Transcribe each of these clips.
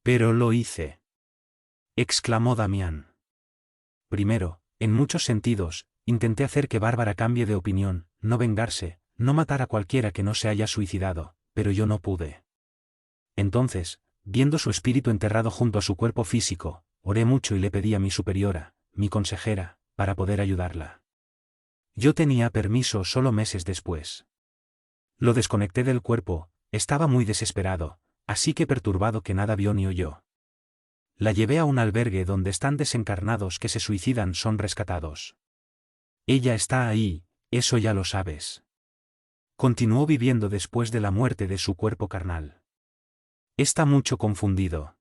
Pero lo hice, exclamó Damián. Primero, en muchos sentidos, intenté hacer que Bárbara cambie de opinión, no vengarse, no matar a cualquiera que no se haya suicidado, pero yo no pude. Entonces, viendo su espíritu enterrado junto a su cuerpo físico, oré mucho y le pedí a mi superiora, mi consejera, para poder ayudarla. Yo tenía permiso solo meses después. Lo desconecté del cuerpo, estaba muy desesperado, así que perturbado que nada vio ni oyó. La llevé a un albergue donde están desencarnados que se suicidan son rescatados. Ella está ahí, eso ya lo sabes. Continuó viviendo después de la muerte de su cuerpo carnal. Está mucho confundido.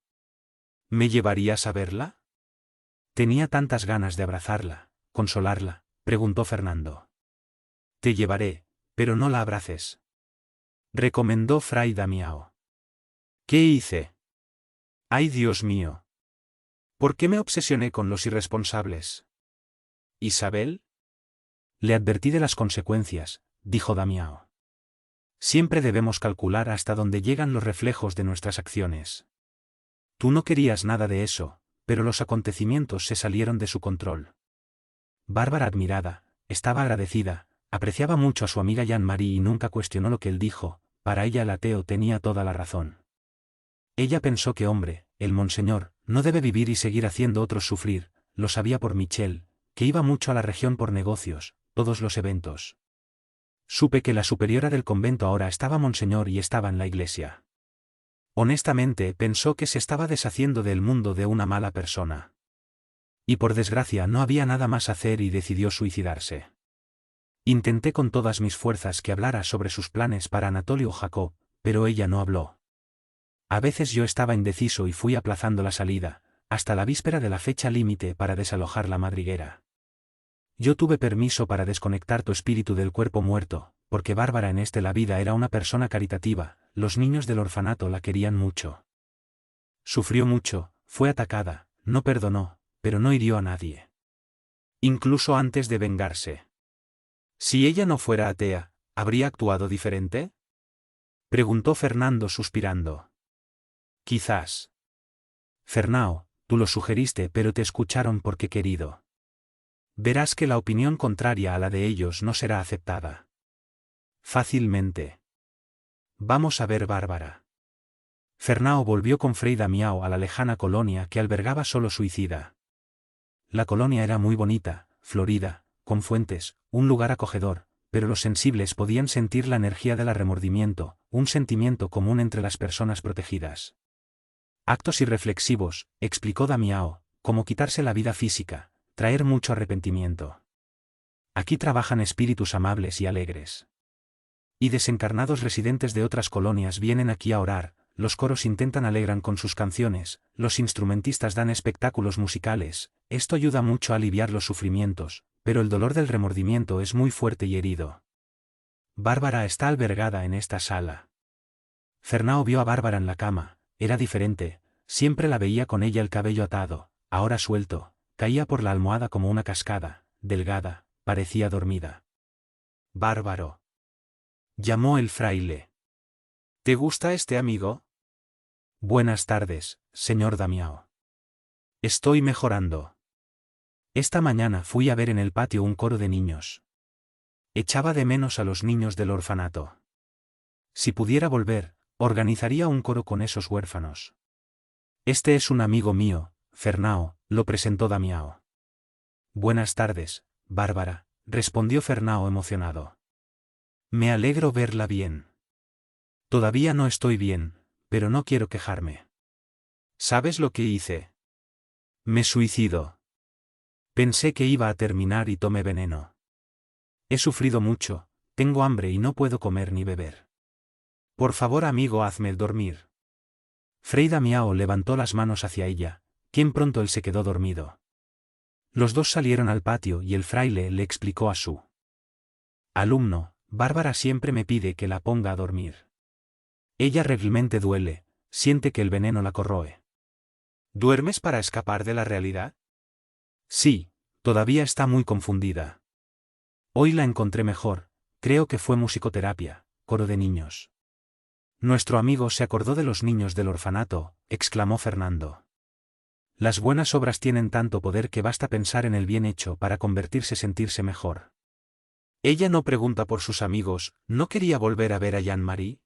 ¿Me llevarías a verla? Tenía tantas ganas de abrazarla, consolarla, preguntó Fernando. Te llevaré, pero no la abraces, recomendó Fray Damião. ¿Qué hice? ¡Ay, Dios mío! ¿Por qué me obsesioné con los irresponsables? ¿Isabel? Le advertí de las consecuencias, dijo Damião. Siempre debemos calcular hasta dónde llegan los reflejos de nuestras acciones. Tú no querías nada de eso, pero los acontecimientos se salieron de su control. Bárbara, admirada, estaba agradecida, apreciaba mucho a su amiga Jean-Marie y nunca cuestionó lo que él dijo, para ella el ateo tenía toda la razón. Ella pensó que hombre, el monseñor, no debe vivir y seguir haciendo otros sufrir, lo sabía por Michel, que iba mucho a la región por negocios, todos los eventos. Supe que la superiora del convento ahora estaba monseñor y estaba en la iglesia. Honestamente pensó que se estaba deshaciendo del mundo de una mala persona. Y por desgracia no había nada más hacer y decidió suicidarse. Intenté con todas mis fuerzas que hablara sobre sus planes para Anatolio Jacob, pero ella no habló. A veces yo estaba indeciso y fui aplazando la salida, hasta la víspera de la fecha límite para desalojar la madriguera. Yo tuve permiso para desconectar tu espíritu del cuerpo muerto, porque Bárbara en la vida era una persona caritativa, los niños del orfanato la querían mucho. Sufrió mucho, fue atacada, no perdonó, pero no hirió a nadie. Incluso antes de vengarse. Si ella no fuera atea, ¿habría actuado diferente? Preguntó Fernando suspirando. Quizás. Fernao, tú lo sugeriste pero te escucharon porque querido. Verás que la opinión contraria a la de ellos no será aceptada. Fácilmente. Vamos a ver Bárbara. Fernao volvió con Fray Damião a la lejana colonia que albergaba solo suicida. La colonia era muy bonita, florida, con fuentes, un lugar acogedor, pero los sensibles podían sentir la energía del remordimiento, un sentimiento común entre las personas protegidas. Actos irreflexivos, explicó Damião, como quitarse la vida física, traer mucho arrepentimiento. Aquí trabajan espíritus amables y alegres. Y desencarnados residentes de otras colonias vienen aquí a orar, los coros alegran con sus canciones, los instrumentistas dan espectáculos musicales, esto ayuda mucho a aliviar los sufrimientos, pero el dolor del remordimiento es muy fuerte y herido. Bárbara está albergada en esta sala. Fernao vio a Bárbara en la cama, era diferente, siempre la veía con ella el cabello atado, ahora suelto, caía por la almohada como una cascada, delgada, parecía dormida. Bárbaro. Llamó el fraile. ¿Te gusta este amigo? Buenas tardes, señor Damião. Estoy mejorando. Esta mañana fui a ver en el patio un coro de niños. Echaba de menos a los niños del orfanato. Si pudiera volver, organizaría un coro con esos huérfanos. Este es un amigo mío, Fernao, lo presentó Damião. Buenas tardes, Bárbara, respondió Fernao emocionado. Me alegro verla bien. Todavía no estoy bien, pero no quiero quejarme. ¿Sabes lo que hice? Me suicido. Pensé que iba a terminar y tomé veneno. He sufrido mucho, tengo hambre y no puedo comer ni beber. Por favor, amigo, hazme dormir. Fray Damião levantó las manos hacia ella, quien pronto él se quedó dormido. Los dos salieron al patio y el fraile le explicó a su alumno, Bárbara siempre me pide que la ponga a dormir. Ella realmente duele, siente que el veneno la corroe. ¿Duermes para escapar de la realidad? Sí, todavía está muy confundida. Hoy la encontré mejor, creo que fue musicoterapia, coro de niños. Nuestro amigo se acordó de los niños del orfanato, exclamó Fernando. Las buenas obras tienen tanto poder que basta pensar en el bien hecho para sentirse mejor. Ella no pregunta por sus amigos, ¿no quería volver a ver a Jean-Marie?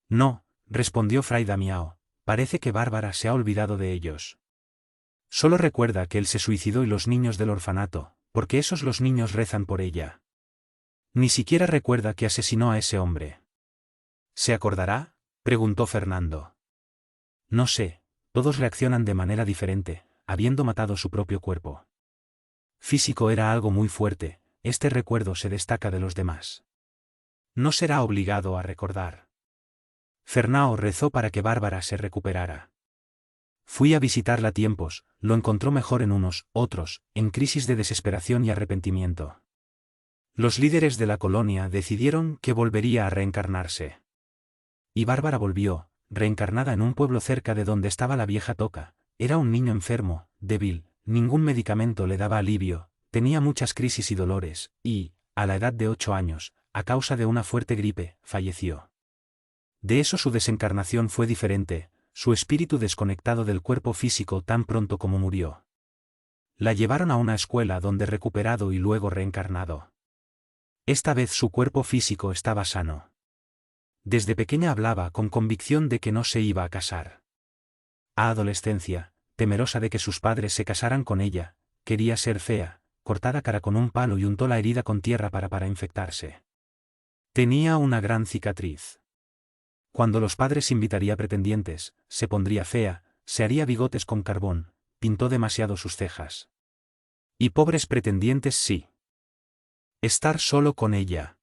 No, respondió Fray Damião, parece que Bárbara se ha olvidado de ellos. Solo recuerda que él se suicidó y los niños del orfanato, porque esos los niños rezan por ella. Ni siquiera recuerda que asesinó a ese hombre. ¿Se acordará?, preguntó Fernando. No sé, todos reaccionan de manera diferente, habiendo matado su propio cuerpo. Físico era algo muy fuerte, este recuerdo se destaca de los demás. No será obligado a recordar. Fernão rezó para que Bárbara se recuperara. Fui a visitarla tiempos, lo encontró mejor en unos, otros, en crisis de desesperación y arrepentimiento. Los líderes de la colonia decidieron que volvería a reencarnarse. Y Bárbara volvió, reencarnada en un pueblo cerca de donde estaba la vieja Toca. Era un niño enfermo, débil, ningún medicamento le daba alivio, tenía muchas crisis y dolores, y, a la edad de 8 años, a causa de una fuerte gripe, falleció. De eso su desencarnación fue diferente, su espíritu desconectado del cuerpo físico tan pronto como murió. La llevaron a una escuela donde recuperado y luego reencarnado. Esta vez su cuerpo físico estaba sano. Desde pequeña hablaba con convicción de que no se iba a casar. A adolescencia, temerosa de que sus padres se casaran con ella, quería ser fea, cortada cara con un palo y untó la herida con tierra para infectarse. Tenía una gran cicatriz. Cuando los padres invitaría pretendientes, se pondría fea, se haría bigotes con carbón, pintó demasiado sus cejas. Y pobres pretendientes sí. Estar solo con ella.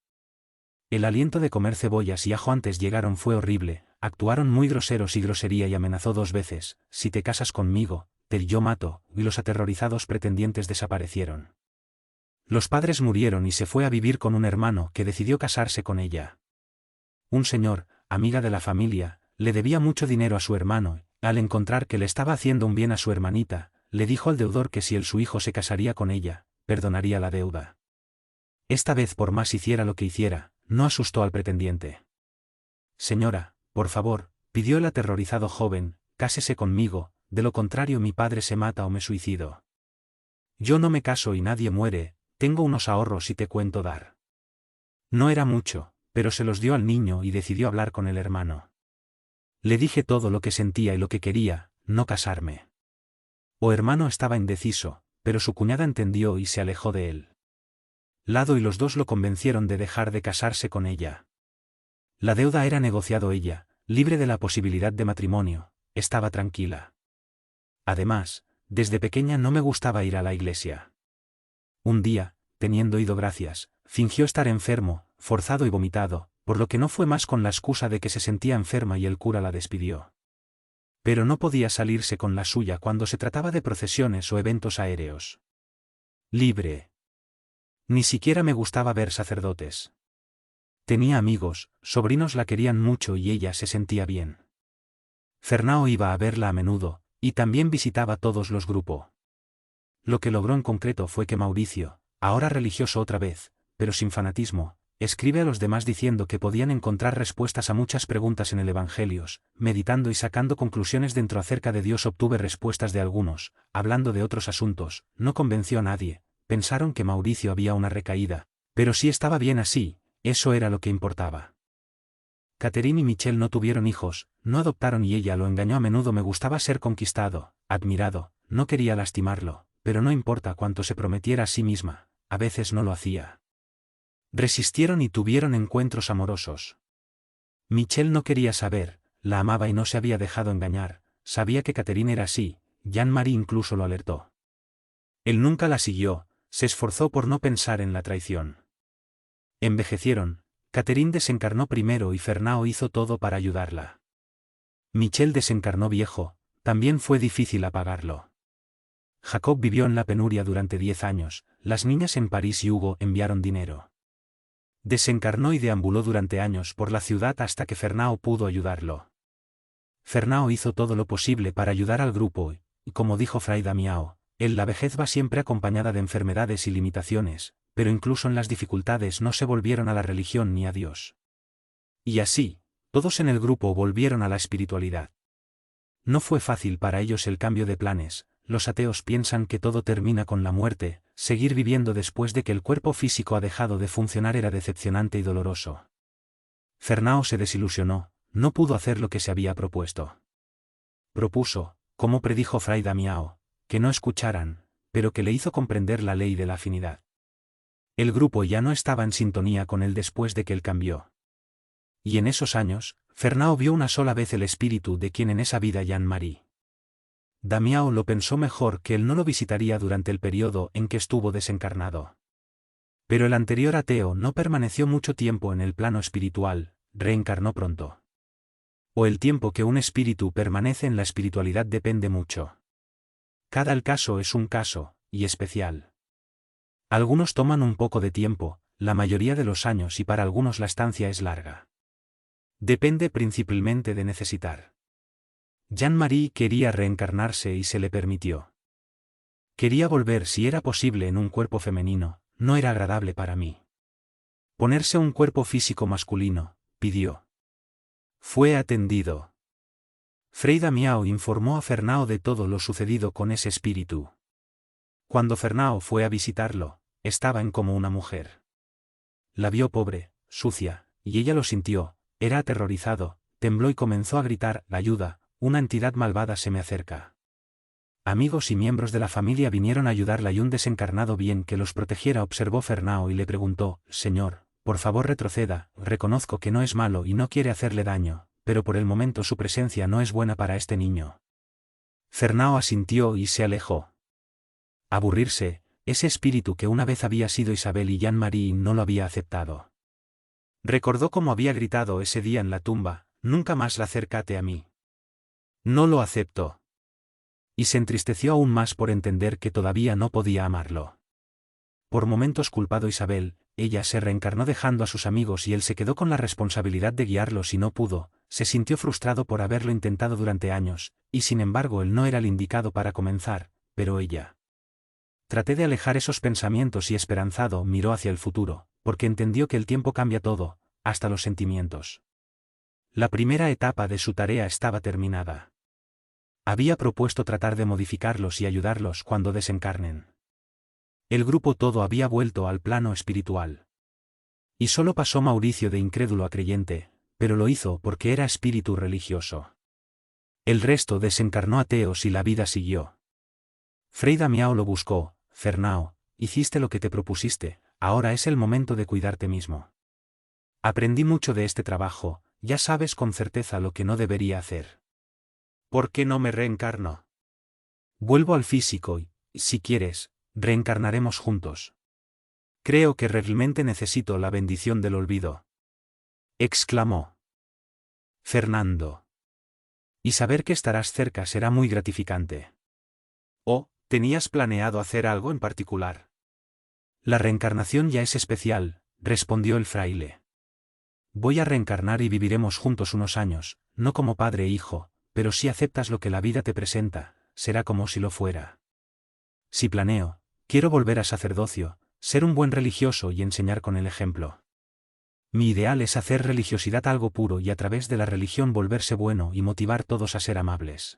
El aliento de comer cebollas y ajo antes llegaron fue horrible, actuaron muy groseros y grosería y amenazó 2 veces, si te casas conmigo, te yo mato, y los aterrorizados pretendientes desaparecieron. Los padres murieron y se fue a vivir con un hermano que decidió casarse con ella. Un señor, amiga de la familia, le debía mucho dinero a su hermano, al encontrar que le estaba haciendo un bien a su hermanita, le dijo al deudor que si su hijo se casaría con ella, perdonaría la deuda. Esta vez por más hiciera lo que hiciera, no asustó al pretendiente. Señora, por favor, pidió el aterrorizado joven, cásese conmigo, de lo contrario mi padre se mata o me suicido. Yo no me caso y nadie muere, tengo unos ahorros y te cuento dar. No era mucho, pero se los dio al niño y decidió hablar con el hermano. Le dije todo lo que sentía y lo que quería, no casarme. O hermano estaba indeciso, pero su cuñada entendió y se alejó de él. Lado y los dos lo convencieron de dejar de casarse con ella. La deuda era negociado ella, libre de la posibilidad de matrimonio, estaba tranquila. Además, desde pequeña no me gustaba ir a la iglesia. Un día, teniendo ido gracias, fingió estar enfermo, forzado y vomitado, por lo que no fue más con la excusa de que se sentía enferma y el cura la despidió. Pero no podía salirse con la suya cuando se trataba de procesiones o eventos aéreos. Libre. Ni siquiera me gustaba ver sacerdotes. Tenía amigos, sobrinos la querían mucho y ella se sentía bien. Fernão iba a verla a menudo, y también visitaba todos los grupos. Lo que logró en concreto fue que Mauricio, ahora religioso otra vez, pero sin fanatismo, escribe a los demás diciendo que podían encontrar respuestas a muchas preguntas en el Evangelios, meditando y sacando conclusiones dentro acerca de Dios. Obtuve respuestas de algunos, hablando de otros asuntos, no convenció a nadie, pensaron que Mauricio había una recaída, pero si estaba bien así, eso era lo que importaba. Catherine y Michel no tuvieron hijos, no adoptaron y ella lo engañó a menudo. Me gustaba ser conquistado, admirado, no quería lastimarlo, pero no importa cuánto se prometiera a sí misma, a veces no lo hacía. Resistieron y tuvieron encuentros amorosos. Michel no quería saber, la amaba y no se había dejado engañar, sabía que Catherine era así, Jean-Marie incluso lo alertó. Él nunca la siguió, se esforzó por no pensar en la traición. Envejecieron, Catherine desencarnó primero y Fernão hizo todo para ayudarla. Michel desencarnó viejo, también fue difícil apagarlo. Jacob vivió en la penuria durante 10 años, las niñas en París y Hugo enviaron dinero. Desencarnó y deambuló durante años por la ciudad hasta que Fernão pudo ayudarlo. Fernão hizo todo lo posible para ayudar al grupo y, como dijo Fray Damião, la vejez va siempre acompañada de enfermedades y limitaciones, pero incluso en las dificultades no se volvieron a la religión ni a Dios. Y así, Todos en el grupo volvieron a la espiritualidad. No fue fácil para ellos el cambio de planes. Los ateos piensan que todo termina con la muerte, seguir viviendo después de que el cuerpo físico ha dejado de funcionar era decepcionante y doloroso. Fernão se desilusionó, no pudo hacer lo que se había propuesto. Propuso, como predijo Fray Damião, que no escucharan, pero que le hizo comprender la ley de la afinidad. El grupo ya no estaba en sintonía con él después de que él cambió. Y en esos años, Fernão vio una sola vez el espíritu de quien en esa vida Jean-Marie. Damião lo pensó mejor que él no lo visitaría durante el periodo en que estuvo desencarnado. Pero el anterior ateo no permaneció mucho tiempo en el plano espiritual, reencarnó pronto. O el tiempo que un espíritu permanece en la espiritualidad depende mucho. Cada caso es un caso, y especial. Algunos toman un poco de tiempo, la mayoría de los años y para algunos la estancia es larga. Depende principalmente de necesitar. Jean-Marie quería reencarnarse y se le permitió. Quería volver si era posible en un cuerpo femenino, no era agradable para mí. Ponerse un cuerpo físico masculino, pidió. Fue atendido. Fray Damião informó a Fernão de todo lo sucedido con ese espíritu. Cuando Fernão fue a visitarlo, estaba en como una mujer. La vio pobre, sucia, y ella lo sintió, era aterrorizado, tembló y comenzó a gritar, ayuda, una entidad malvada se me acerca. Amigos y miembros de la familia vinieron a ayudarla y un desencarnado bien que los protegiera observó Fernão y le preguntó, Señor, por favor retroceda, reconozco que no es malo y no quiere hacerle daño, pero por el momento su presencia no es buena para este niño. Fernão asintió y se alejó. Aburrirse, ese espíritu que una vez había sido Isabel y Jean-Marie no lo había aceptado. Recordó cómo había gritado ese día en la tumba, nunca más la acércate a mí. No lo aceptó. Y se entristeció aún más por entender que todavía no podía amarlo. Por momentos culpado Isabel, ella se reencarnó dejando a sus amigos y él se quedó con la responsabilidad de guiarlos y no pudo, se sintió frustrado por haberlo intentado durante años, y sin embargo él no era el indicado para comenzar, pero ella. Traté de alejar esos pensamientos y esperanzado miró hacia el futuro, porque entendió que el tiempo cambia todo, hasta los sentimientos. La primera etapa de su tarea estaba terminada. Había propuesto tratar de modificarlos y ayudarlos cuando desencarnen. El grupo todo había vuelto al plano espiritual. Y solo pasó Mauricio de incrédulo a creyente, pero lo hizo porque era espíritu religioso. El resto desencarnó ateos y la vida siguió. Fray Damião lo buscó, Fernão, hiciste lo que te propusiste, ahora es el momento de cuidarte mismo. Aprendí mucho de este trabajo, ya sabes con certeza lo que no debería hacer. ¿Por qué no me reencarno? Vuelvo al físico y, si quieres, reencarnaremos juntos. Creo que realmente necesito la bendición del olvido. Exclamó Fernando. Y saber que estarás cerca será muy gratificante. ¿O, tenías planeado hacer algo en particular? La reencarnación ya es especial, respondió el fraile. Voy a reencarnar y viviremos juntos unos años, no como padre e hijo, pero si aceptas lo que la vida te presenta, será como si lo fuera. Si planeo, quiero volver a sacerdocio, ser un buen religioso y enseñar con el ejemplo. Mi ideal es hacer religiosidad algo puro y a través de la religión volverse bueno y motivar todos a ser amables.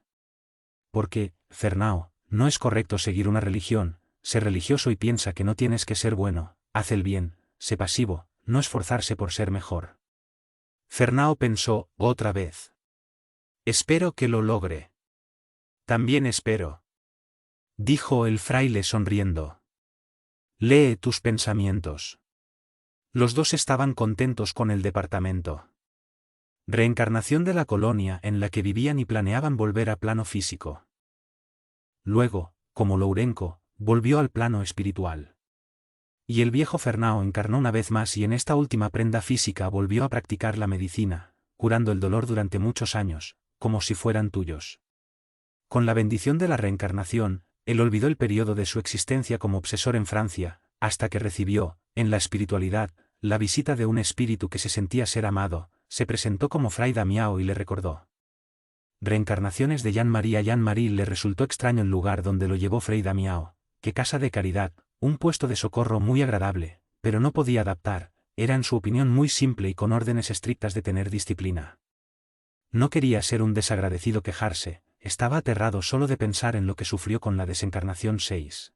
Porque, Fernão, no es correcto seguir una religión, ser religioso y piensa que no tienes que ser bueno, haz el bien, sé pasivo, no esforzarse por ser mejor. Fernão pensó, otra vez. Espero que lo logre. También espero. Dijo el fraile sonriendo. Lee tus pensamientos. Los dos estaban contentos con el departamento. Reencarnación de la colonia en la que vivían y planeaban volver a plano físico. Luego, como Lourenço, volvió al plano espiritual. Y el viejo Fernão encarnó una vez más y en esta última prenda física volvió a practicar la medicina, curando el dolor durante muchos años, como si fueran tuyos. Con la bendición de la reencarnación, él olvidó el periodo de su existencia como obsesor en Francia, hasta que recibió, en la espiritualidad, la visita de un espíritu que se sentía ser amado, se presentó como Fray Damião y le recordó. Reencarnaciones de Jean-Marie. A Jean-Marie le resultó extraño el lugar donde lo llevó Fray Damião, que casa de caridad, un puesto de socorro muy agradable, pero no podía adaptar, era en su opinión muy simple y con órdenes estrictas de tener disciplina. No quería ser un desagradecido quejarse, estaba aterrado solo de pensar en lo que sufrió con la desencarnación 6.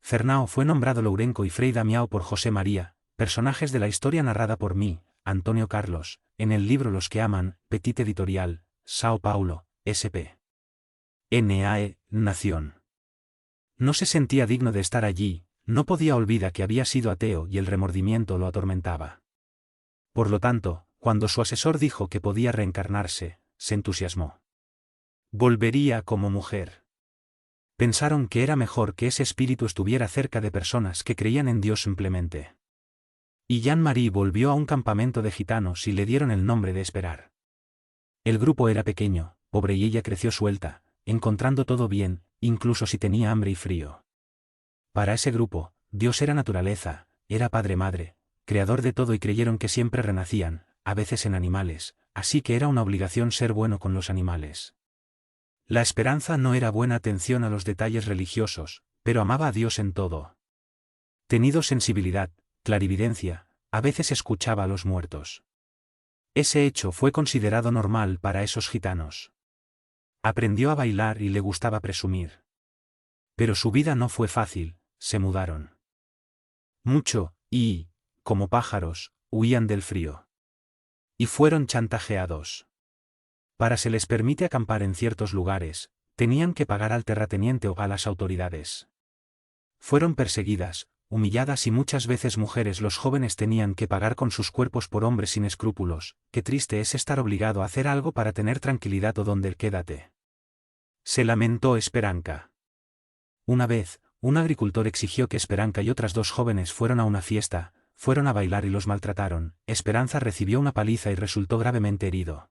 Fernao fue nombrado Lourenco y Frei Damião por José María, personajes de la historia narrada por mí, Antonio Carlos, en el libro Los que aman, Petit Editorial, Sao Paulo, SP. NAE, Nación. No se sentía digno de estar allí, no podía olvidar que había sido ateo y el remordimiento lo atormentaba. Por lo tanto, cuando su asesor dijo que podía reencarnarse, se entusiasmó. Volvería como mujer. Pensaron que era mejor que ese espíritu estuviera cerca de personas que creían en Dios simplemente. Y Jean-Marie volvió a un campamento de gitanos y le dieron el nombre de Esperar. El grupo era pequeño, pobre y ella creció suelta, encontrando todo bien, incluso si tenía hambre y frío. Para ese grupo, Dios era naturaleza, era padre-madre, creador de todo y creyeron que siempre renacían, a veces en animales, así que era una obligación ser bueno con los animales. La esperanza no era buena atención a los detalles religiosos, pero amaba a Dios en todo. Tenido sensibilidad, clarividencia, a veces escuchaba a los muertos. Ese hecho fue considerado normal para esos gitanos. Aprendió a bailar y le gustaba presumir. Pero su vida no fue fácil, se mudaron mucho, y, como pájaros, huían del frío. Y fueron chantajeados. Para se les permite acampar en ciertos lugares, tenían que pagar al terrateniente o a las autoridades. Fueron perseguidas, humilladas y muchas veces mujeres. Los jóvenes tenían que pagar con sus cuerpos por hombres sin escrúpulos. Qué triste es estar obligado a hacer algo para tener tranquilidad o donde quédate. Se lamentó Esperanca. Una vez, un agricultor exigió que Esperanca y otras dos jóvenes fueran a una fiesta, fueron a bailar y los maltrataron. Esperanza recibió una paliza y resultó gravemente herido.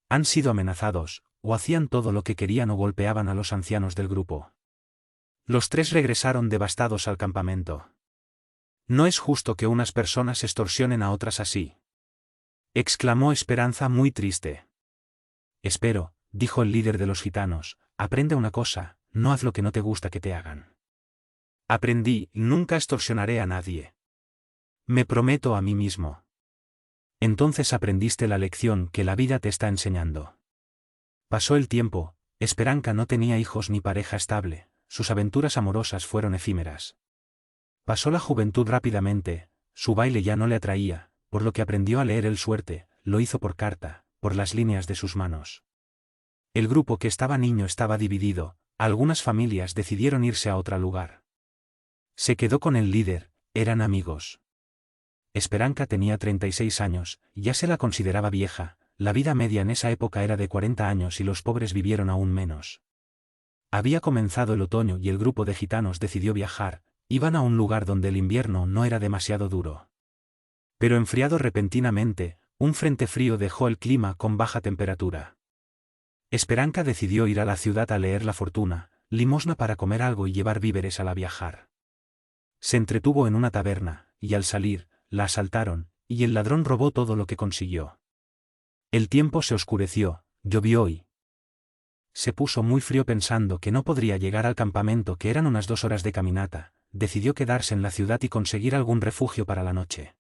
Han sido amenazados, o hacían todo lo que querían o golpeaban a los ancianos del grupo. Los tres regresaron devastados al campamento. No es justo que unas personas extorsionen a otras así. Exclamó Esperanza muy triste. Espero, dijo el líder de los gitanos, aprende una cosa, no haz lo que no te gusta que te hagan. Aprendí, nunca extorsionaré a nadie. Me prometo a mí mismo. Entonces aprendiste la lección que la vida te está enseñando. Pasó el tiempo, Esperanca no tenía hijos ni pareja estable, sus aventuras amorosas fueron efímeras. Pasó la juventud rápidamente, su baile ya no le atraía, por lo que aprendió a leer el suerte, lo hizo por carta, por las líneas de sus manos. El grupo que estaba niño estaba dividido, algunas familias decidieron irse a otro lugar. Se quedó con el líder, eran amigos. Esperanca tenía 36 años, ya se la consideraba vieja, la vida media en esa época era de 40 años y los pobres vivieron aún menos. Había comenzado el otoño y el grupo de gitanos decidió viajar, iban a un lugar donde el invierno no era demasiado duro. Pero enfriado repentinamente, un frente frío dejó el clima con baja temperatura. Esperanca decidió ir a la ciudad a leer la fortuna, limosna para comer algo y llevar víveres al viajar. Se entretuvo en una taberna, y al salir, la asaltaron, y el ladrón robó todo lo que consiguió. El tiempo se oscureció, llovió y se puso muy frío pensando que no podría llegar al campamento, que eran unas 2 horas de caminata, decidió quedarse en la ciudad y conseguir algún refugio para la noche.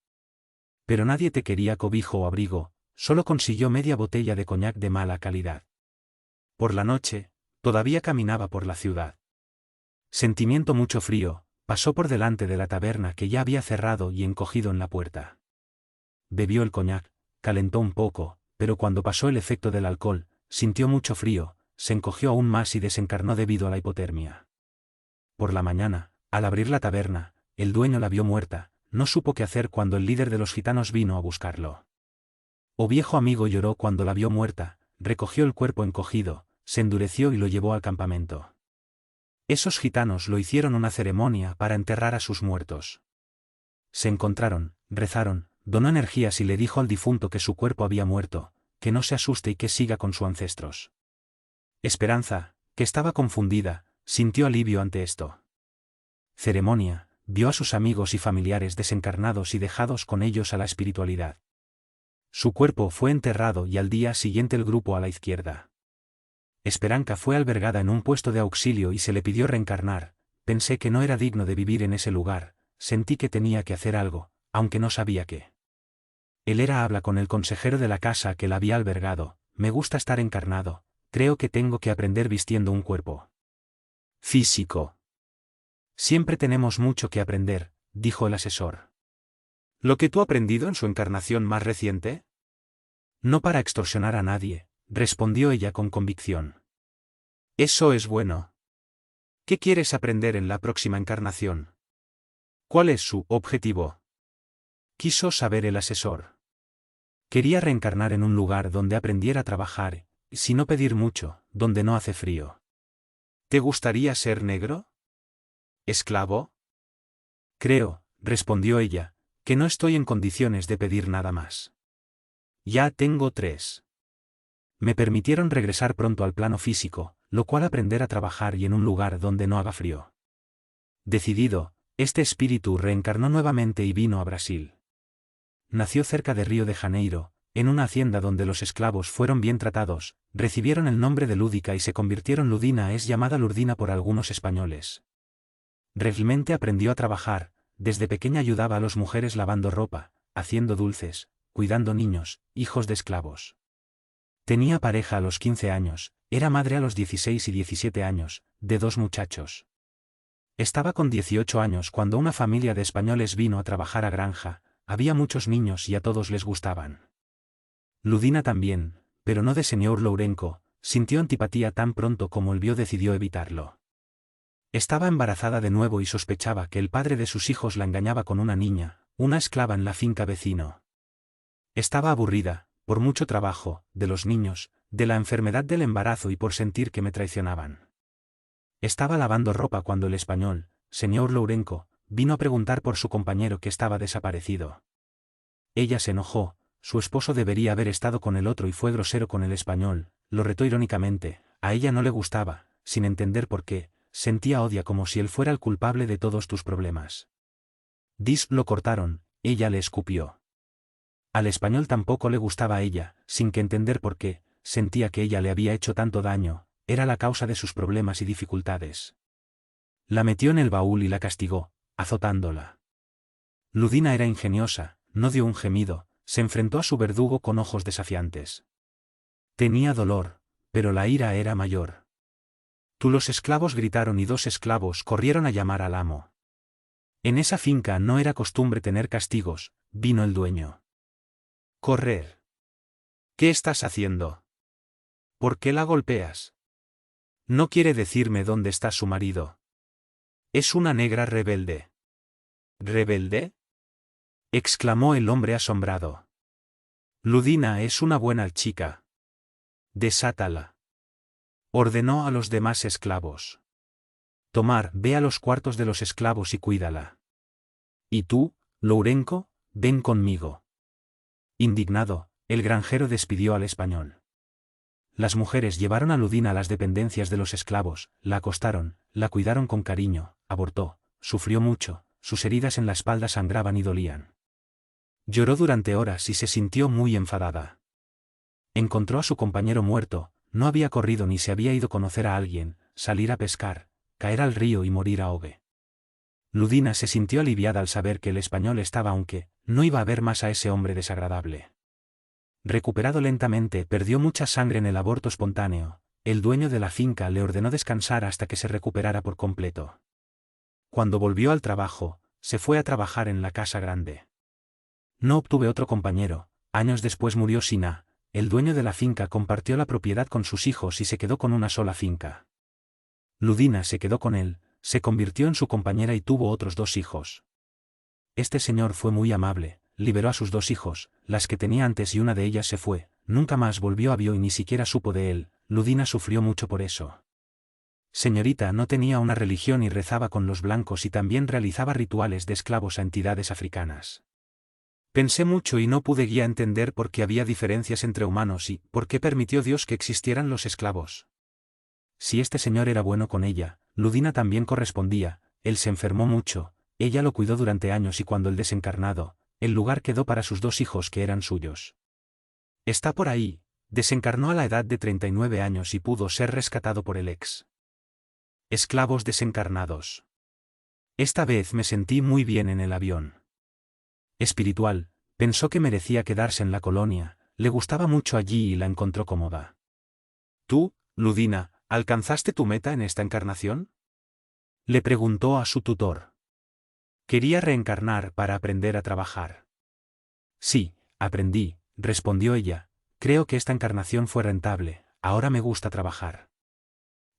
Pero nadie te quería cobijo o abrigo, solo consiguió media botella de coñac de mala calidad. Por la noche, todavía caminaba por la ciudad. Sentimiento mucho frío, pasó por delante de la taberna que ya había cerrado y encogido en la puerta. Bebió el coñac, calentó un poco, pero cuando pasó el efecto del alcohol, sintió mucho frío, se encogió aún más y desencarnó debido a la hipotermia. Por la mañana, al abrir la taberna, el dueño la vio muerta, no supo qué hacer cuando el líder de los gitanos vino a buscarlo. O viejo amigo lloró cuando la vio muerta, recogió el cuerpo encogido, se endureció y lo llevó al campamento. Esos gitanos lo hicieron una ceremonia para enterrar a sus muertos. Se encontraron, rezaron, donó energías y le dijo al difunto que su cuerpo había muerto, que no se asuste y que siga con sus ancestros. Esperanza, que estaba confundida, sintió alivio ante esto. Ceremonia, vio a sus amigos y familiares desencarnados y dejados con ellos a la espiritualidad. Su cuerpo fue enterrado y al día siguiente el grupo a la izquierda. Esperanca fue albergada en un puesto de auxilio y se le pidió reencarnar. Pensé que no era digno de vivir en ese lugar, sentí que tenía que hacer algo, aunque no sabía qué. Él habla con el consejero de la casa que la había albergado, me gusta estar encarnado, creo que tengo que aprender vistiendo un cuerpo físico. Siempre tenemos mucho que aprender, dijo el asesor. ¿Lo que tú has aprendido en su encarnación más reciente? No para extorsionar a nadie, respondió ella con convicción. Eso es bueno. ¿Qué quieres aprender en la próxima encarnación? ¿Cuál es su objetivo? Quiso saber el asesor. Quería reencarnar en un lugar donde aprendiera a trabajar, sin no pedir mucho, donde no hace frío. ¿Te gustaría ser negro? ¿Esclavo? Creo, respondió ella, que no estoy en condiciones de pedir nada más. Ya tengo 3. Me permitieron regresar pronto al plano físico, lo cual aprender a trabajar y en un lugar donde no haga frío. Decidido, este espíritu reencarnó nuevamente y vino a Brasil. Nació cerca de Río de Janeiro, en una hacienda donde los esclavos fueron bien tratados, recibieron el nombre de Lúdica y se convirtieron Ludina, es llamada Lurdina por algunos españoles. Realmente aprendió a trabajar, desde pequeña ayudaba a las mujeres lavando ropa, haciendo dulces, cuidando niños, hijos de esclavos. Tenía pareja a los 15 años, era madre a los 16 y 17 años, de 2 muchachos. Estaba con 18 años cuando una familia de españoles vino a trabajar a granja, había muchos niños y a todos les gustaban. Ludina también, pero no de señor Lourenco, sintió antipatía tan pronto como él vio, decidió evitarlo. Estaba embarazada de nuevo y sospechaba que el padre de sus hijos la engañaba con una niña, una esclava en la finca vecino. Estaba aburrida, por mucho trabajo, de los niños, de la enfermedad del embarazo y por sentir que me traicionaban. Estaba lavando ropa cuando el español, señor Lourenco, vino a preguntar por su compañero que estaba desaparecido. Ella se enojó, su esposo debería haber estado con el otro y fue grosero con el español, lo retó irónicamente, a ella no le gustaba, sin entender por qué, sentía odio como si él fuera el culpable de todos tus problemas. Lo cortaron, ella le escupió. Al español tampoco le gustaba a ella, sin que entender por qué, sentía que ella le había hecho tanto daño, era la causa de sus problemas y dificultades. La metió en el baúl y la castigó, azotándola. Ludina era ingeniosa, no dio un gemido, se enfrentó a su verdugo con ojos desafiantes. Tenía dolor, pero la ira era mayor. Los esclavos gritaron y 2 esclavos corrieron a llamar al amo. En esa finca no era costumbre tener castigos, vino el dueño. Correr. ¿Qué estás haciendo? ¿Por qué la golpeas? No quiere decirme dónde está su marido. Es una negra rebelde. ¿Rebelde? Exclamó el hombre asombrado. Ludina es una buena chica. Desátala. Ordenó a los demás esclavos. Tomar, ve a los cuartos de los esclavos y cuídala. Y tú, Lourenco, ven conmigo. Indignado, el granjero despidió al español. Las mujeres llevaron a Ludina a las dependencias de los esclavos, la acostaron, la cuidaron con cariño, abortó, sufrió mucho, sus heridas en la espalda sangraban y dolían. Lloró durante horas y se sintió muy enfadada. Encontró a su compañero muerto, no había corrido ni se había ido a conocer a alguien, salir a pescar, caer al río y morir ahogue. Ludina se sintió aliviada al saber que el español estaba, aunque no iba a ver más a ese hombre desagradable. Recuperado lentamente, perdió mucha sangre en el aborto espontáneo, el dueño de la finca le ordenó descansar hasta que se recuperara por completo. Cuando volvió al trabajo, se fue a trabajar en la casa grande. No obtuve otro compañero, años después murió Sina, el dueño de la finca compartió la propiedad con sus hijos y se quedó con una sola finca. Ludina se quedó con él, se convirtió en su compañera y tuvo otros 2 hijos. Este señor fue muy amable, liberó a sus 2 hijos, las que tenía antes y una de ellas se fue, nunca más volvió a vio y ni siquiera supo de él, Ludina sufrió mucho por eso. Señorita no tenía una religión y rezaba con los blancos y también realizaba rituales de esclavos a entidades africanas. Pensé mucho y no pude guía entender por qué había diferencias entre humanos y por qué permitió Dios que existieran los esclavos. Si este señor era bueno con ella, Ludina también correspondía, él se enfermó mucho, ella lo cuidó durante años y cuando el desencarnado, el lugar quedó para sus 2 hijos que eran suyos. Está por ahí, desencarnó a la edad de 39 años y pudo ser rescatado por el ex. Esclavos desencarnados. Esta vez me sentí muy bien en el avión. Espiritual, pensó que merecía quedarse en la colonia, Le gustaba mucho allí y la encontró cómoda. ¿Tú, Ludina, alcanzaste tu meta en esta encarnación? Le preguntó a su tutor. Quería reencarnar para aprender a trabajar. Sí, aprendí, respondió ella. Creo que esta encarnación fue rentable, ahora me gusta trabajar.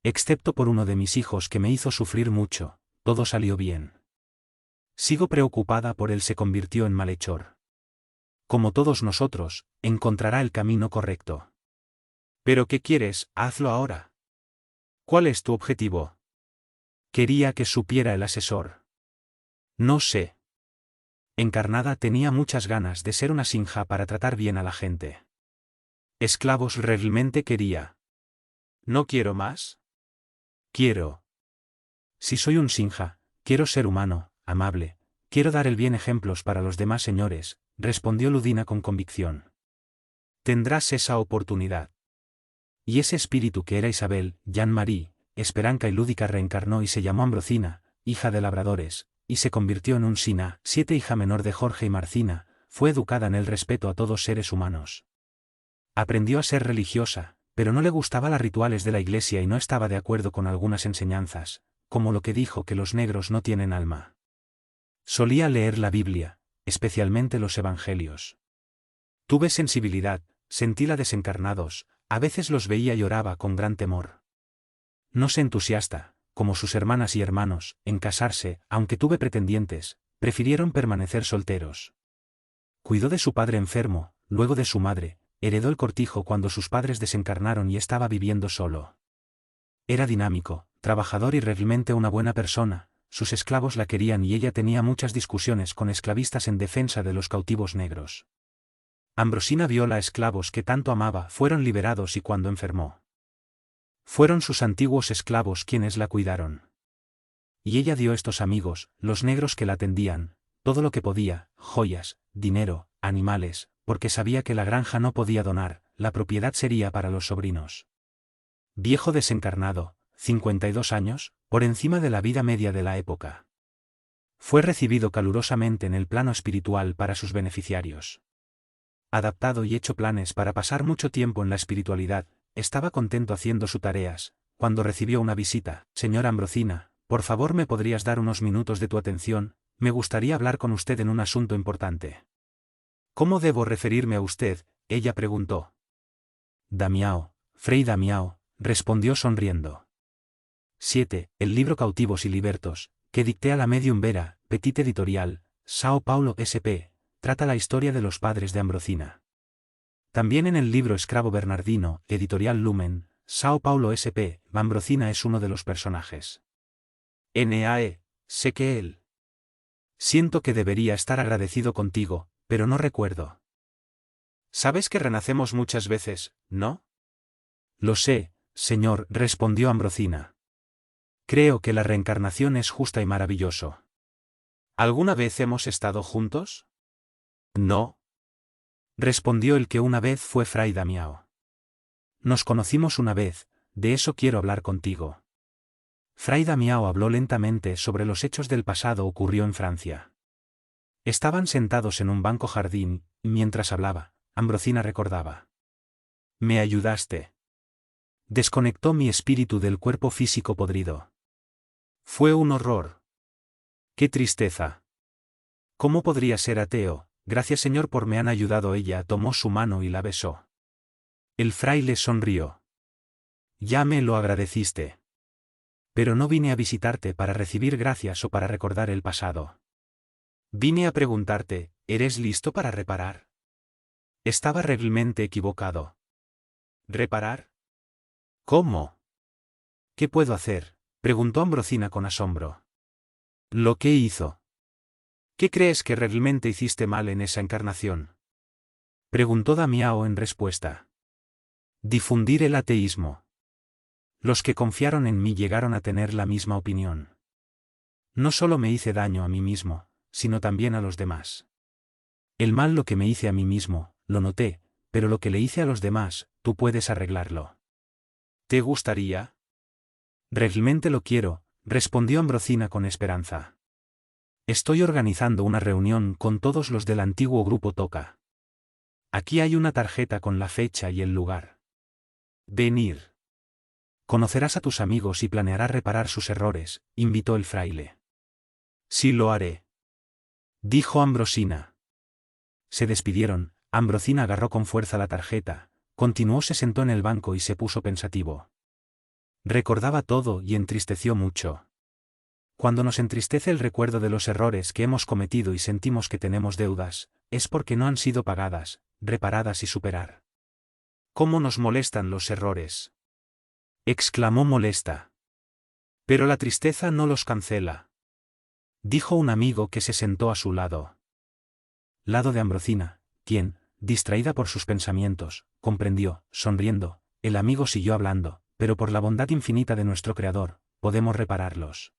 Excepto por uno de mis hijos que me hizo sufrir mucho, todo salió bien. Sigo preocupada por él, se convirtió en malhechor. Como todos nosotros, encontrará el camino correcto. ¿Pero qué quieres? Hazlo ahora. ¿Cuál es tu objetivo? Quería que supiera el asesor. No sé. Encarnada tenía muchas ganas de ser una sinja para tratar bien a la gente. Esclavos realmente quería. ¿No quiero más? Quiero. Si soy un sinja, quiero ser humano, amable, quiero dar el bien ejemplos para los demás señores, respondió Ludina con convicción. Tendrás esa oportunidad. Y ese espíritu que era Isabel, Jean-Marie, Esperanca y lúdica reencarnó y se llamó Ambrosina, hija de labradores, y se convirtió en un Sina, 7 hija menor de Jorge y Marcina, fue educada en el respeto a todos seres humanos. Aprendió a ser religiosa, pero no le gustaban los rituales de la iglesia y no estaba de acuerdo con algunas enseñanzas, como lo que dijo que los negros no tienen alma. Solía leer la Biblia, especialmente los evangelios. Tuve sensibilidad, sentí la desencarnados, a veces los veía y lloraba con gran temor. No se entusiasta, como sus hermanas y hermanos, en casarse, aunque tuve pretendientes, prefirieron permanecer solteros. Cuidó de su padre enfermo, luego de su madre, heredó el cortijo cuando sus padres desencarnaron y estaba viviendo solo. Era dinámico, trabajador y realmente una buena persona, sus esclavos la querían y ella tenía muchas discusiones con esclavistas en defensa de los cautivos negros. Ambrosina viola a esclavos que tanto amaba, fueron liberados y cuando enfermó. Fueron sus antiguos esclavos quienes la cuidaron. Y ella dio a estos amigos, los negros que la atendían, todo lo que podía, joyas, dinero, animales, porque sabía que la granja no podía donar, la propiedad sería para los sobrinos. Viejo desencarnado, 52 años, por encima de la vida media de la época. Fue recibido calurosamente en el plano espiritual para sus beneficiarios. Adaptado y hecho planes para pasar mucho tiempo en la espiritualidad, estaba contento haciendo sus tareas, cuando recibió una visita. Señora Ambrosina, por favor me podrías dar unos minutos de tu atención, me gustaría hablar con usted en un asunto importante. ¿Cómo debo referirme a usted?, ella preguntó. Damiao, Fray Damiao, respondió sonriendo. 7. El libro Cautivos y Libertos, que dicté a la Medium Vera, Petit Editorial, Sao Paulo SP, trata la historia de los padres de Ambrosina. También en el libro Escravo Bernardino, Editorial Lumen, Sao Paulo SP, Ambrosina es uno de los personajes. Nae, sé que él. Siento que debería estar agradecido contigo, pero no recuerdo. Sabes que renacemos muchas veces, ¿no? Lo sé, señor, respondió Ambrosina. Creo que la reencarnación es justa y maravilloso. ¿Alguna vez hemos estado juntos? No. Respondió el que una vez fue Fray Damiao. Nos conocimos una vez, de eso quiero hablar contigo. Fray Damiao habló lentamente sobre los hechos del pasado ocurrió en Francia. Estaban sentados en un banco jardín, y mientras hablaba, Ambrosina recordaba. Me ayudaste. Desconectó mi espíritu del cuerpo físico podrido. Fue un horror. ¡Qué tristeza! ¿Cómo podría ser ateo? Gracias Señor por me han ayudado. Ella tomó su mano y la besó. El fraile sonrió. Ya me lo agradeciste. Pero no vine a visitarte para recibir gracias o para recordar el pasado. Vine a preguntarte, ¿eres listo para reparar? Estaba realmente equivocado. ¿Reparar? ¿Cómo? ¿Qué puedo hacer?, preguntó Ambrosina con asombro. ¿Lo que hizo? ¿Qué crees que realmente hiciste mal en esa encarnación?, preguntó Damiao en respuesta. Difundir el ateísmo. Los que confiaron en mí llegaron a tener la misma opinión. No solo me hice daño a mí mismo, sino también a los demás. El mal lo que me hice a mí mismo, lo noté, pero lo que le hice a los demás, tú puedes arreglarlo. ¿Te gustaría? Realmente lo quiero, respondió Ambrosina con esperanza. Estoy organizando una reunión con todos los del antiguo grupo Toca. Aquí hay una tarjeta con la fecha y el lugar. Venir. Conocerás a tus amigos y planearás reparar sus errores, invitó el fraile. Sí lo haré, dijo Ambrosina. Se despidieron, Ambrosina agarró con fuerza la tarjeta, continuó, se sentó en el banco y se puso pensativo. Recordaba todo y entristeció mucho. Cuando nos entristece el recuerdo de los errores que hemos cometido y sentimos que tenemos deudas, es porque no han sido pagadas, reparadas y superar. ¿Cómo nos molestan los errores?, exclamó molesta. Pero la tristeza no los cancela, dijo un amigo que se sentó a su lado. Lado de Ambrosina, quien, distraída por sus pensamientos, comprendió, sonriendo, el amigo siguió hablando, pero por la bondad infinita de nuestro Creador, podemos repararlos.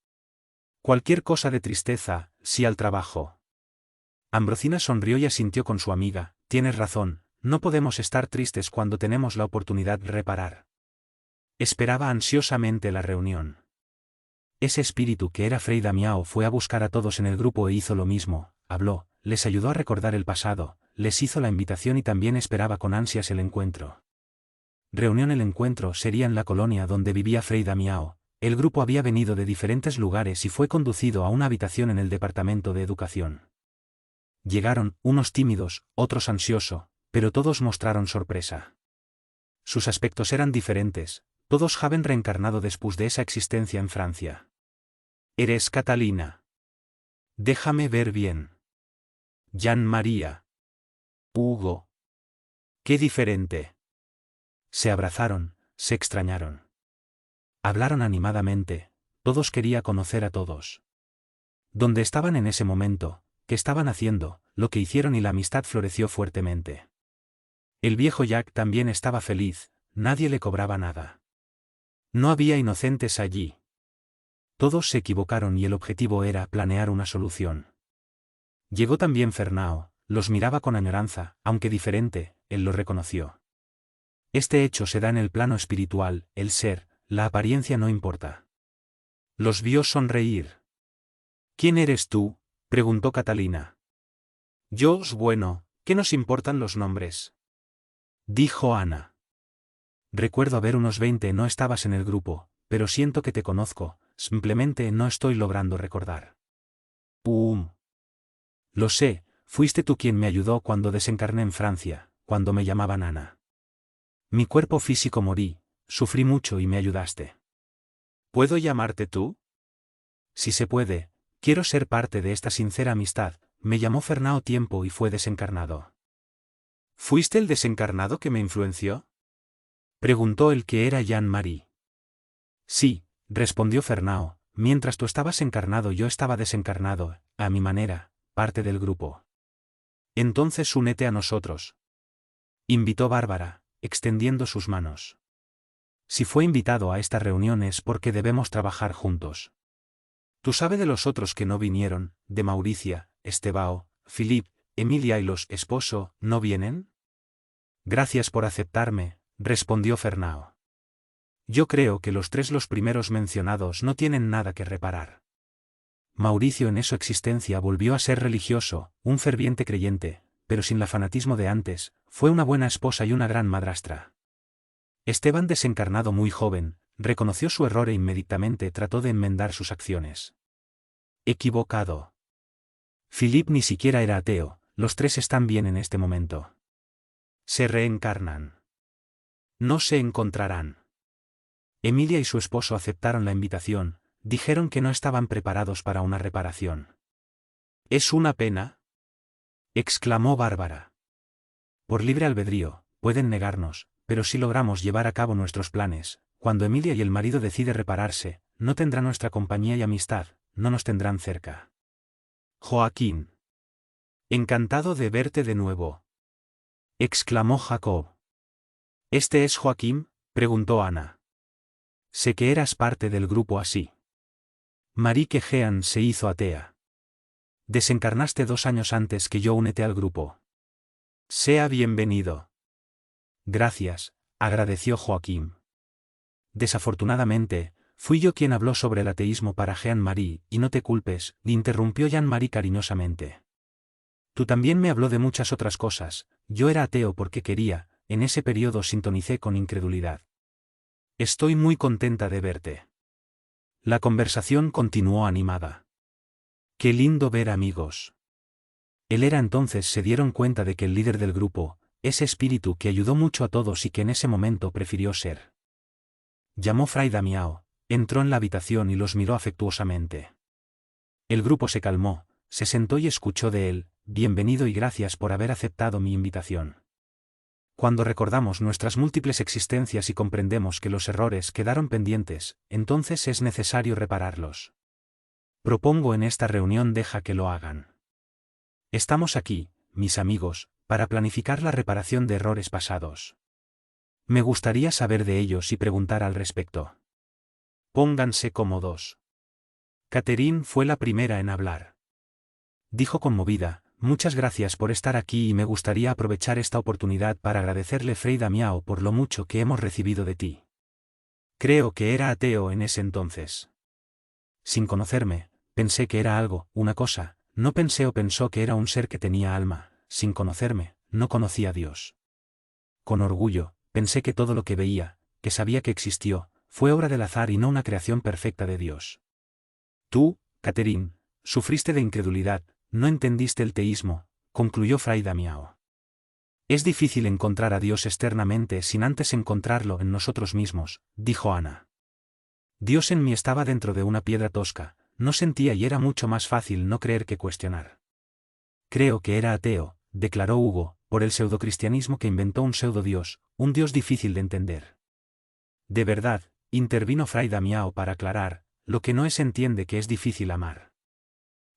Cualquier cosa de tristeza, sí al trabajo. Ambrosina sonrió y asintió con su amiga, tienes razón, no podemos estar tristes cuando tenemos la oportunidad de reparar. Esperaba ansiosamente la reunión. Ese espíritu que era Fray Damião fue a buscar a todos en el grupo e hizo lo mismo, habló, les ayudó a recordar el pasado, les hizo la invitación y también esperaba con ansias el encuentro. El encuentro sería en la colonia donde vivía Fray Damião. El grupo había venido de diferentes lugares y fue conducido a una habitación en el departamento de educación. Llegaron, unos tímidos, otros ansiosos, pero todos mostraron sorpresa. Sus aspectos eran diferentes, todos joven reencarnado después de esa existencia en Francia. ¿Eres Catalina? Déjame ver bien. Jean María. Hugo. Qué diferente. Se abrazaron, se extrañaron. Hablaron animadamente, todos quería conocer a todos. ¿Dónde estaban en ese momento? ¿Qué estaban haciendo? Lo que hicieron y la amistad floreció fuertemente. El viejo Jack también estaba feliz, nadie le cobraba nada. No había inocentes allí. Todos se equivocaron y el objetivo era planear una solución. Llegó también Fernão, los miraba con añoranza, aunque diferente, él lo reconoció. Este hecho se da en el plano espiritual, el ser, la apariencia no importa. Los vio sonreír. ¿Quién eres tú?, preguntó Catalina. Yo, bueno, ¿qué nos importan los nombres?, dijo Ana. Recuerdo haber unos 20, no estabas en el grupo, pero siento que te conozco, simplemente no estoy logrando recordar. Lo sé, fuiste tú quien me ayudó cuando desencarné en Francia, cuando me llamaban Ana. Mi cuerpo físico morí, sufrí mucho y me ayudaste. ¿Puedo llamarte tú? Si se puede, quiero ser parte de esta sincera amistad, me llamó Fernão tiempo y fue desencarnado. ¿Fuiste el desencarnado que me influenció?, preguntó el que era Jean-Marie. Sí, respondió Fernão, mientras tú estabas encarnado yo estaba desencarnado, a mi manera, parte del grupo. Entonces únete a nosotros, invitó Bárbara, extendiendo sus manos. Si fue invitado a esta reunión es porque debemos trabajar juntos. ¿Tú sabes de los otros que no vinieron, de Mauricia, Estevão, Philip, Emilia y los esposo, no vienen? Gracias por aceptarme, respondió Fernão. Yo creo que los los primeros mencionados no tienen nada que reparar. Mauricio en su existencia volvió a ser religioso, un ferviente creyente, pero sin la fanatismo de antes, fue una buena esposa y una gran madrastra. Esteban desencarnado muy joven, reconoció su error e inmediatamente trató de enmendar sus acciones. Equivocado. Philip ni siquiera era ateo, los tres están bien en este momento. Se reencarnan. No se encontrarán. Emilia y su esposo aceptaron la invitación, dijeron que no estaban preparados para una reparación. ¿Es una pena?, exclamó Bárbara. Por libre albedrío, pueden negarnos, pero si logramos llevar a cabo nuestros planes, cuando Emilia y el marido deciden repararse, no tendrá nuestra compañía y amistad, no nos tendrán cerca. Joaquín. Encantado de verte de nuevo, exclamó Jacob. ¿Este es Joaquín?, preguntó Ana. Sé que eras parte del grupo así. Marique Jean se hizo atea. Desencarnaste 2 años antes que yo, únete al grupo. Sea bienvenido. Gracias, agradeció Joaquín. Desafortunadamente, fui yo quien habló sobre el ateísmo para Jean-Marie, y no te culpes, interrumpió Jean-Marie cariñosamente. Tú también me habló de muchas otras cosas. Yo era ateo porque quería, en ese periodo sintonicé con incredulidad. Estoy muy contenta de verte. La conversación continuó animada. Qué lindo ver amigos. Él era entonces se dieron cuenta de que el líder del grupo, ese espíritu que ayudó mucho a todos y que en ese momento prefirió ser. Llamó Fray Damião, entró en la habitación y los miró afectuosamente. El grupo se calmó, se sentó y escuchó de él, bienvenido y gracias por haber aceptado mi invitación. Cuando recordamos nuestras múltiples existencias y comprendemos que los errores quedaron pendientes, entonces es necesario repararlos. Propongo en esta reunión deja que lo hagan. Estamos aquí, mis amigos, para planificar la reparación de errores pasados. Me gustaría saber de ellos y preguntar al respecto. Pónganse cómodos. Catherine fue la primera en hablar. Dijo conmovida, muchas gracias por estar aquí y me gustaría aprovechar esta oportunidad para agradecerle Fray Damião por lo mucho que hemos recibido de ti. Creo que era ateo en ese entonces. Sin conocerme, pensé que era algo, una cosa, no pensé o pensó que era un ser que tenía alma, sin conocerme, no conocía a Dios. Con orgullo, pensé que todo lo que veía, que sabía que existió, fue obra del azar y no una creación perfecta de Dios. Tú, Catherine, sufriste de incredulidad, no entendiste el teísmo, concluyó Fray Damião. Es difícil encontrar a Dios externamente sin antes encontrarlo en nosotros mismos, dijo Ana. Dios en mí estaba dentro de una piedra tosca, no sentía y era mucho más fácil no creer que cuestionar. Creo que era ateo, declaró Hugo, por el pseudocristianismo que inventó un pseudo-Dios, un Dios difícil de entender. De verdad, intervino Fray Damião para aclarar, lo que no se entiende que es difícil amar.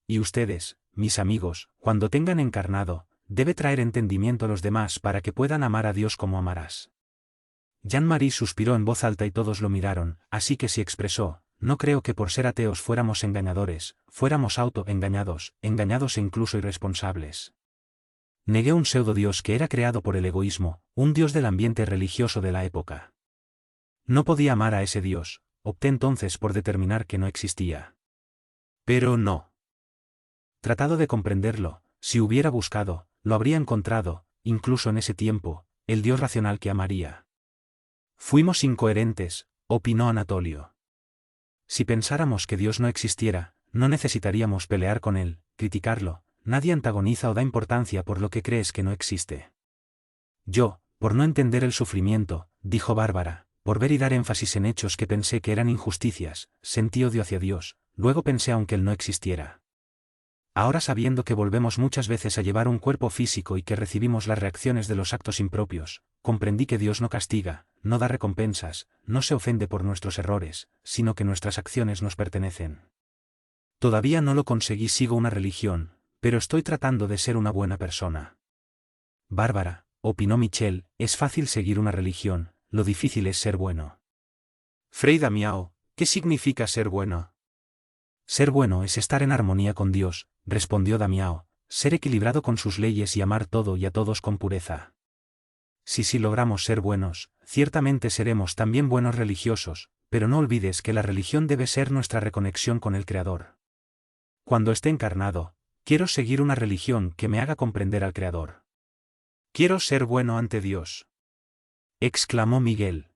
Y ustedes, mis amigos, cuando tengan encarnado, debe traer entendimiento a los demás para que puedan amar a Dios como amarás. Jean-Marie suspiró en voz alta y todos lo miraron, así que sí expresó, no creo que por ser ateos fuéramos engañadores, fuéramos auto-engañados, engañados e incluso irresponsables. Negué un pseudo-Dios que era creado por el egoísmo, un Dios del ambiente religioso de la época. No podía amar a ese Dios, opté entonces por determinar que no existía. Pero no. Tratado de comprenderlo, si hubiera buscado, lo habría encontrado, incluso en ese tiempo, el Dios racional que amaría. Fuimos incoherentes, opinó Anatolio. Si pensáramos que Dios no existiera, no necesitaríamos pelear con él, criticarlo, nadie antagoniza o da importancia por lo que crees que no existe. Yo, por no entender el sufrimiento, dijo Bárbara, por ver y dar énfasis en hechos que pensé que eran injusticias, sentí odio hacia Dios, luego pensé aunque él no existiera. Ahora sabiendo que volvemos muchas veces a llevar un cuerpo físico y que recibimos las reacciones de los actos impropios, comprendí que Dios no castiga, no da recompensas, no se ofende por nuestros errores, sino que nuestras acciones nos pertenecen. Todavía no lo conseguí, sigo una religión, pero estoy tratando de ser una buena persona. Bárbara, opinó Michel, es fácil seguir una religión, lo difícil es ser bueno. Fray Damião, ¿qué significa ser bueno? Ser bueno es estar en armonía con Dios, respondió Damião, ser equilibrado con sus leyes y amar todo y a todos con pureza. Si logramos ser buenos, ciertamente seremos también buenos religiosos, pero no olvides que la religión debe ser nuestra reconexión con el Creador. Cuando esté encarnado, quiero seguir una religión que me haga comprender al Creador. Quiero ser bueno ante Dios, exclamó Miguel.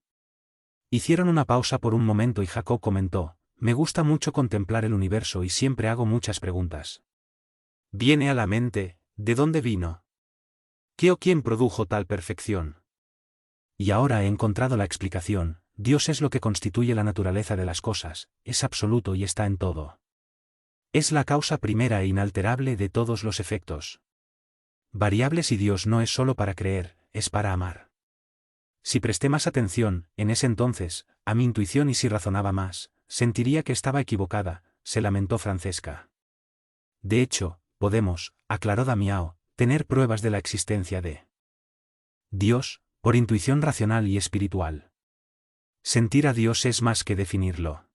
Hicieron una pausa por un momento y Jacob comentó, me gusta mucho contemplar el universo y siempre hago muchas preguntas. Viene a la mente, ¿de dónde vino? ¿Qué o quién produjo tal perfección? Y ahora he encontrado la explicación, Dios es lo que constituye la naturaleza de las cosas, es absoluto y está en todo. Es la causa primera e inalterable de todos los efectos. Variables y Dios no es solo para creer, es para amar. Si presté más atención, en ese entonces, a mi intuición y si razonaba más, sentiría que estaba equivocada, se lamentó Francesca. De hecho, podemos, aclaró Damião, tener pruebas de la existencia de Dios, por intuición racional y espiritual. Sentir a Dios es más que definirlo.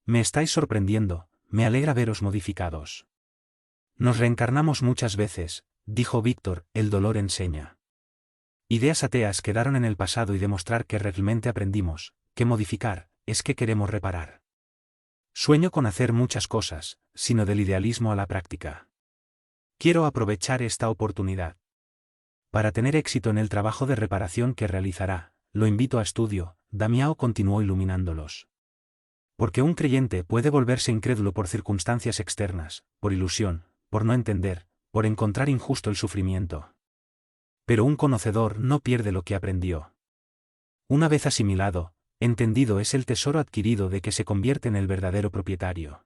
Me estáis sorprendiendo, me alegra veros modificados. Nos reencarnamos muchas veces, dijo Víctor, el dolor enseña. Ideas ateas quedaron en el pasado y demostrar que realmente aprendimos, que modificar, es que queremos reparar. Sueño con hacer muchas cosas, sino del idealismo a la práctica. Quiero aprovechar esta oportunidad. Para tener éxito en el trabajo de reparación que realizará, lo invito a estudio. Damião continuó iluminándolos. Porque un creyente puede volverse incrédulo por circunstancias externas, por ilusión, por no entender, por encontrar injusto el sufrimiento. Pero un conocedor no pierde lo que aprendió. Una vez asimilado, entendido es el tesoro adquirido de que se convierte en el verdadero propietario.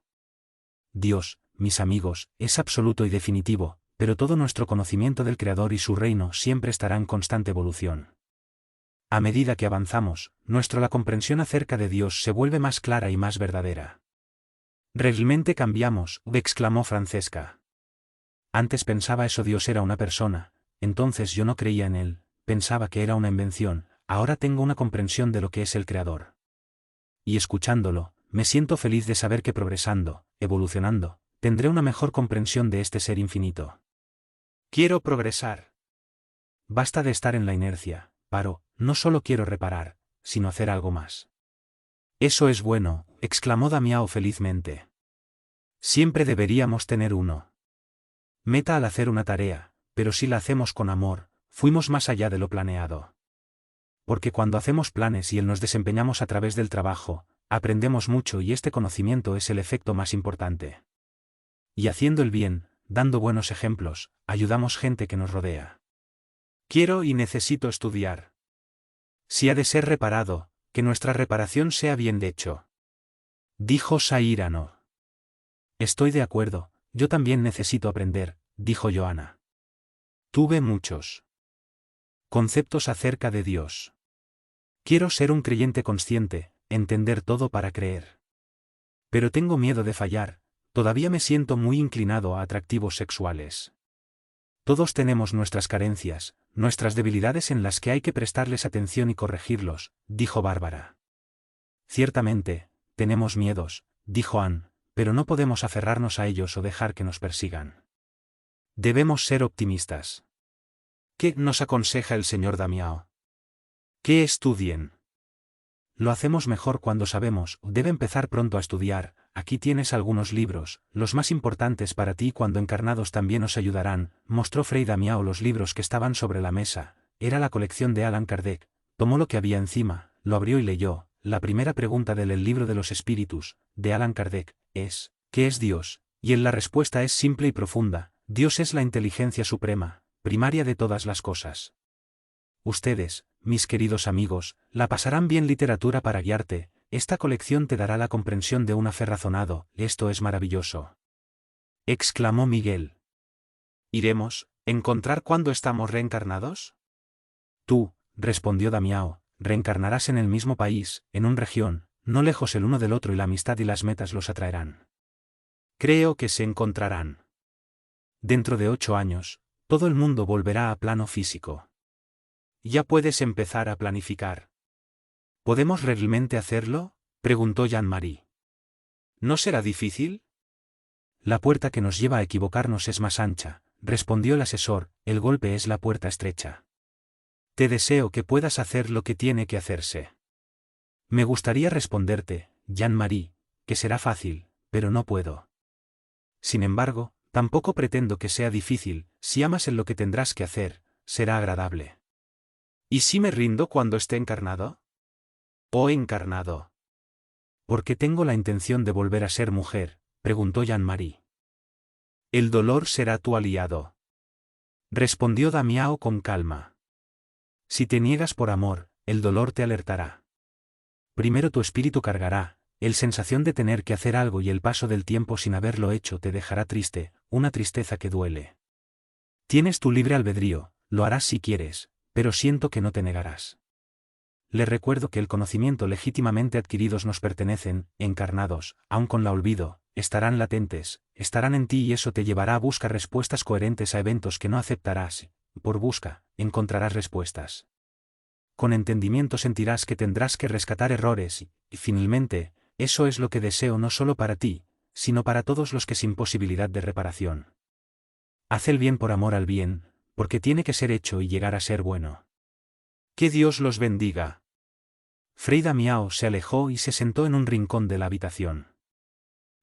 Dios, mis amigos, es absoluto y definitivo, pero todo nuestro conocimiento del Creador y su reino siempre estará en constante evolución. A medida que avanzamos, la comprensión acerca de Dios se vuelve más clara y más verdadera. Realmente cambiamos, exclamó Francesca. Antes pensaba eso Dios era una persona, entonces yo no creía en él, pensaba que era una invención, ahora tengo una comprensión de lo que es el Creador. Y escuchándolo, me siento feliz de saber que progresando, evolucionando, tendré una mejor comprensión de este ser infinito. Quiero progresar. Basta de estar en la inercia, paro, no solo quiero reparar, sino hacer algo más. Eso es bueno, exclamó Damião felizmente. Siempre deberíamos tener uno. Meta al hacer una tarea, pero si la hacemos con amor, fuimos más allá de lo planeado. Porque cuando hacemos planes y nos desempeñamos a través del trabajo, aprendemos mucho y este conocimiento es el efecto más importante. Y haciendo el bien, dando buenos ejemplos, ayudamos gente que nos rodea. Quiero y necesito estudiar. Si ha de ser reparado, que nuestra reparación sea bien de hecho. Dijo Sairano. Estoy de acuerdo, yo también necesito aprender, dijo Joana. Tuve muchos conceptos acerca de Dios. Quiero ser un creyente consciente, entender todo para creer. Pero tengo miedo de fallar, todavía me siento muy inclinado a atractivos sexuales. Todos tenemos nuestras carencias, nuestras debilidades en las que hay que prestarles atención y corregirlos, dijo Bárbara. Ciertamente, tenemos miedos, dijo Anne, pero no podemos aferrarnos a ellos o dejar que nos persigan. Debemos ser optimistas. ¿Qué nos aconseja el señor Damião? Que estudien. Lo hacemos mejor cuando sabemos, debe empezar pronto a estudiar, aquí tienes algunos libros, los más importantes para ti cuando encarnados también os ayudarán, mostró Frei Damião los libros que estaban sobre la mesa, era la colección de Allan Kardec, tomó lo que había encima, lo abrió y leyó, la primera pregunta del libro de los espíritus, de Allan Kardec, es, ¿qué es Dios? Y la respuesta es simple y profunda, Dios es la inteligencia suprema, primaria de todas las cosas. Ustedes, mis queridos amigos, la pasarán bien literatura para guiarte, esta colección te dará la comprensión de una fe razonado, esto es maravilloso. Exclamó Miguel. ¿Iremos, encontrar cuándo estamos reencarnados? Tú, respondió Damião, reencarnarás en el mismo país, en una región, no lejos el uno del otro y la amistad y las metas los atraerán. Creo que se encontrarán. Dentro de 8 años, todo el mundo volverá a plano físico. Ya puedes empezar a planificar. ¿Podemos realmente hacerlo?, preguntó Jean-Marie. ¿No será difícil? La puerta que nos lleva a equivocarnos es más ancha, respondió el asesor, el golpe es la puerta estrecha. Te deseo que puedas hacer lo que tiene que hacerse. Me gustaría responderte, Jean-Marie, que será fácil, pero no puedo. Sin embargo, tampoco pretendo que sea difícil, si amas en lo que tendrás que hacer, será agradable. ¿Y si me rindo cuando esté encarnado? ¿O encarnado? ¿Por qué tengo la intención de volver a ser mujer?, preguntó Jean-Marie. El dolor será tu aliado. Respondió Damião con calma. Si te niegas por amor, el dolor te alertará. Primero tu espíritu cargará, la sensación de tener que hacer algo y el paso del tiempo sin haberlo hecho te dejará triste, una tristeza que duele. Tienes tu libre albedrío, lo harás si quieres, pero siento que no te negarás. Le recuerdo que el conocimiento legítimamente adquiridos nos pertenecen, encarnados, aun con la olvido, estarán latentes, estarán en ti y eso te llevará a buscar respuestas coherentes a eventos que no aceptarás, por busca, encontrarás respuestas. Con entendimiento sentirás que tendrás que rescatar errores y finalmente, eso es lo que deseo no solo para ti, sino para todos los que sin posibilidad de reparación. Haz el bien por amor al bien, porque tiene que ser hecho y llegar a ser bueno. Que Dios los bendiga. Frei Damião se alejó y se sentó en un rincón de la habitación,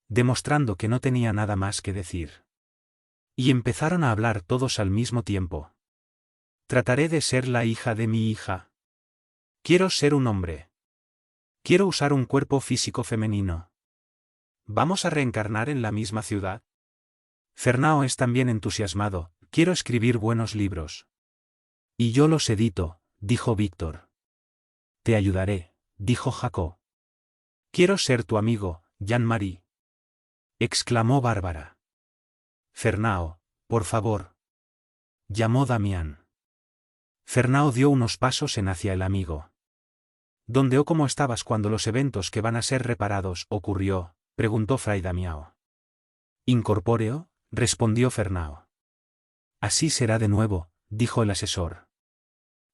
demostrando que no tenía nada más que decir. Y empezaron a hablar todos al mismo tiempo. Trataré de ser la hija de mi hija. Quiero ser un hombre. Quiero usar un cuerpo físico femenino. ¿Vamos a reencarnar en la misma ciudad? Fernao es también entusiasmado, quiero escribir buenos libros. Y yo los edito, dijo Víctor. Te ayudaré, dijo Jacob. Quiero ser tu amigo, Jean-Marie. Exclamó Bárbara. Fernao, por favor. Llamó Damián. Fernao dio unos pasos en hacia el amigo. ¿Dónde o cómo estabas cuando los eventos que van a ser reparados ocurrió? Preguntó Fray Damiao. Incorpóreo, respondió Fernao. Así será de nuevo, dijo el asesor.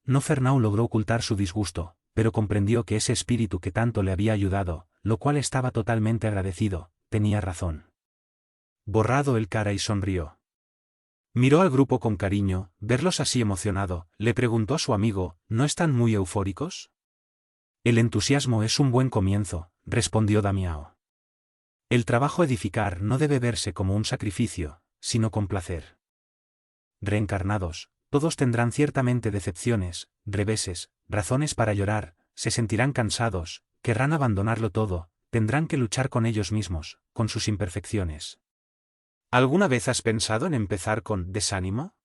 No, Fernao logró ocultar su disgusto, pero comprendió que ese espíritu que tanto le había ayudado, lo cual estaba totalmente agradecido, tenía razón. Borrado el cara y sonrió. Miró al grupo con cariño, verlos así emocionado, le preguntó a su amigo, ¿no están muy eufóricos? El entusiasmo es un buen comienzo, respondió Damiao. El trabajo edificar no debe verse como un sacrificio, sino con placer. Reencarnados, todos tendrán ciertamente decepciones, reveses, razones para llorar, se sentirán cansados, querrán abandonarlo todo, tendrán que luchar con ellos mismos, con sus imperfecciones. ¿Alguna vez has pensado en empezar con desánimo?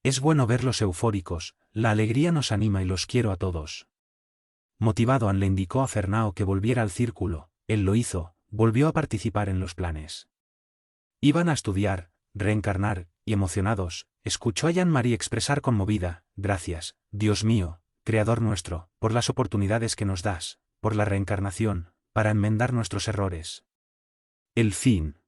Es bueno verlos eufóricos, la alegría nos anima y los quiero a todos. Motivado, Anne le indicó a Fernao que volviera al círculo, él lo hizo, volvió a participar en los planes. Iban a estudiar, reencarnar, y emocionados, escuchó a Jean-Marie expresar conmovida, gracias, Dios mío, Creador nuestro, por las oportunidades que nos das, por la reencarnación, para enmendar nuestros errores. El fin.